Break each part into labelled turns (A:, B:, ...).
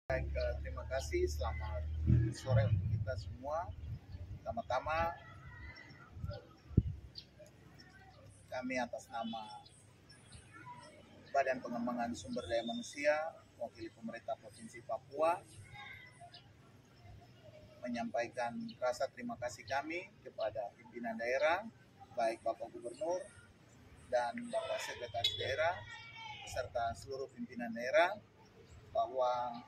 A: Baik, terima kasih. Selamat sore untuk kita semua. Pertama-tama, kami atas nama Badan Pengembangan Sumber Daya Manusia, mewakili pemerintah Provinsi Papua, menyampaikan rasa terima kasih kami kepada pimpinan daerah, baik Bapak Gubernur dan Bapak Sekretaris Daerah, beserta seluruh pimpinan daerah, bahwa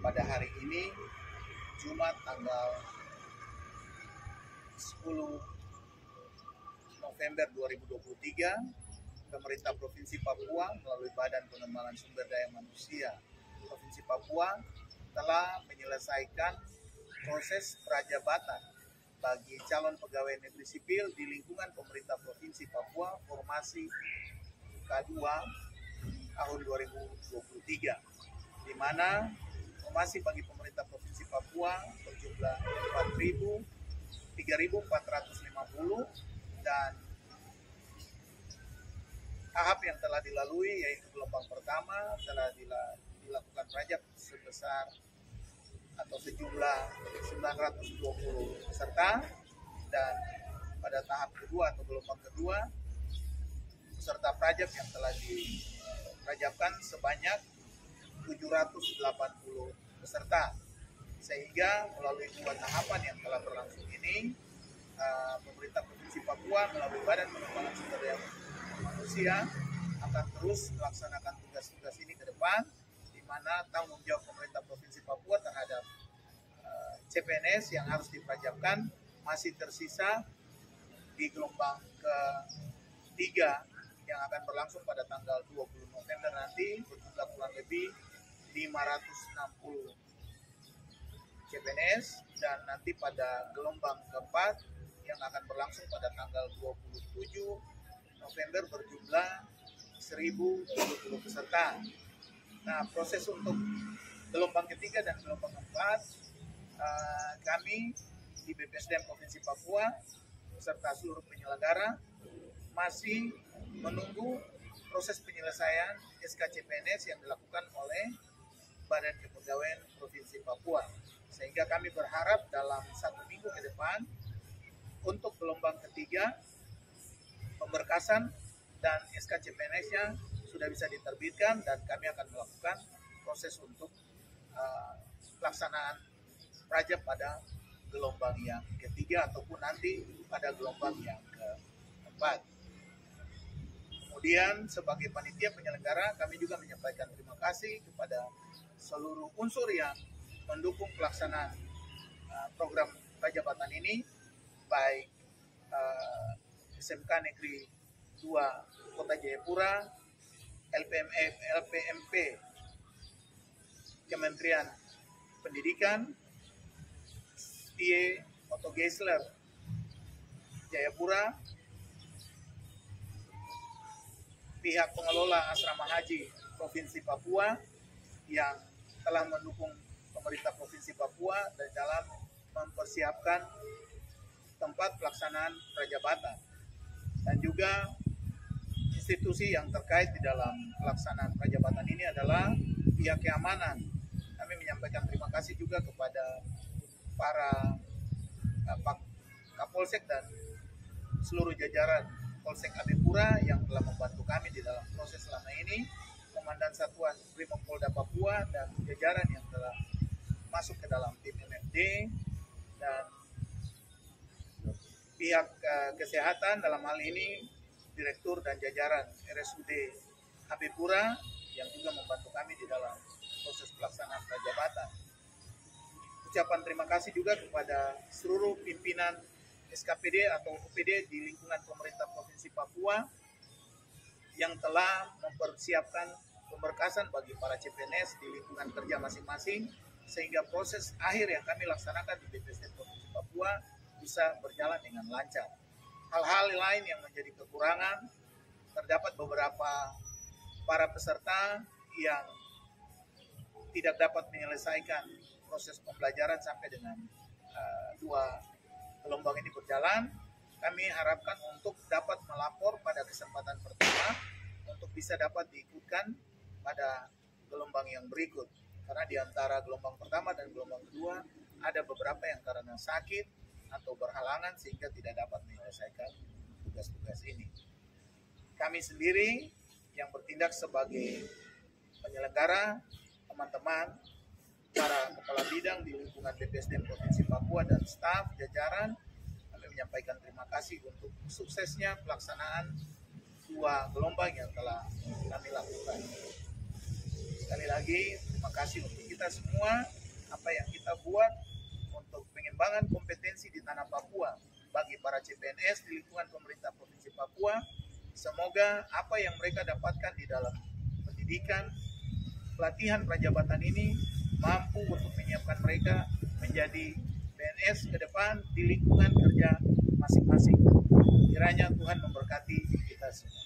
A: pada hari ini, Jumat tanggal 10 November 2023, pemerintah Provinsi Papua melalui Badan Pengembangan Sumber Daya Manusia Provinsi Papua telah menyelesaikan proses prajabatan bagi calon pegawai negeri sipil di lingkungan pemerintah Provinsi Papua formasi K2 tahun 2023, di mana formasi bagi pemerintah Provinsi Papua berjumlah 3.450 dan tahap yang telah dilalui yaitu gelombang pertama telah dilakukan prajab sebesar atau sejumlah 920 peserta, dan pada tahap kedua atau gelombang kedua peserta prajab yang telah diprajabkan sebanyak 780 peserta, sehingga melalui dua tahapan yang telah berlangsung ini, pemerintah Provinsi Papua melalui Badan Pengembangan Sumber Daya Manusia akan terus melaksanakan tugas-tugas ini ke depan, di mana tanggung jawab pemerintah Provinsi Papua terhadap CPNS yang harus diprajabkan masih tersisa di gelombang ketiga yang akan berlangsung pada tanggal 20 November nanti, berjumlah kurang lebih 560 CPNS, dan nanti pada gelombang keempat yang akan berlangsung pada tanggal 27 November berjumlah 1.020 peserta. Nah, proses untuk gelombang ketiga dan gelombang keempat, kami di BPSDM Provinsi Papua beserta seluruh penyelenggara masih menunggu proses penyelesaian SKCPNS yang dilakukan oleh Badan Kepegawaian Provinsi Papua, sehingga kami berharap dalam 1 minggu ke depan untuk gelombang ketiga pemberkasan dan SKCPNS-nya sudah bisa diterbitkan, dan kami akan melakukan proses untuk pelaksanaan prajab pada gelombang yang ketiga ataupun nanti pada gelombang yang keempat. Kemudian sebagai panitia penyelenggara, kami juga menyampaikan terima kasih kepada seluruh unsur yang mendukung pelaksanaan program prajabatan ini, baik SMK Negeri 2 Kota Jayapura, LPMP Kementerian Pendidikan, STIE Otto Geisler Jayapura, pihak pengelola asrama haji Provinsi Papua yang telah mendukung pemerintah Provinsi Papua dalam mempersiapkan tempat pelaksanaan prajabatan, dan juga institusi yang terkait di dalam pelaksanaan prajabatan ini adalah pihak keamanan. Kami menyampaikan terima kasih juga kepada para Pak Kapolsek dan seluruh jajaran Polsek Abipura yang telah membantu kami di dalam proses selama ini, Komandan Satuan Brimopolda Papua dan jajaran yang telah masuk ke dalam tim MFD, dan pihak kesehatan dalam hal ini Direktur dan jajaran RSUD Abipura yang juga membantu kami di dalam proses pelaksanaan prajabatan. Ucapan terima kasih juga kepada seluruh pimpinan SKPD atau OPD di lingkungan pemerintah Provinsi Papua yang telah mempersiapkan pemberkasan bagi para CPNS di lingkungan kerja masing-masing, sehingga proses akhir yang kami laksanakan di BPSDM Provinsi Papua bisa berjalan dengan lancar. Hal-hal lain yang menjadi kekurangan, terdapat beberapa para peserta yang tidak dapat menyelesaikan proses pembelajaran sampai dengan 2 gelombang ini berjalan. Kami harapkan untuk dapat melapor pada kesempatan pertama untuk bisa dapat diikutkan pada gelombang yang berikut. Karena di antara gelombang pertama dan gelombang kedua ada beberapa yang karena sakit atau berhalangan sehingga tidak dapat menyelesaikan tugas-tugas ini. Kami sendiri yang bertindak sebagai penyelenggara, teman-teman, para kepala bidang di lingkungan BPSDM Provinsi Papua dan staf jajaran, kami menyampaikan terima kasih untuk suksesnya pelaksanaan 2 gelombang yang telah kami lakukan. Sekali lagi, terima kasih untuk kita semua, apa yang kita buat untuk pengembangan kompetensi di tanah Papua bagi para CPNS di lingkungan pemerintah Provinsi Papua. Semoga apa yang mereka dapatkan di dalam pendidikan, pelatihan prajabatan ini mampu untuk menyiapkan mereka menjadi PNS ke depan di lingkungan kerja masing-masing. Kiranya Tuhan memberkati kita semua.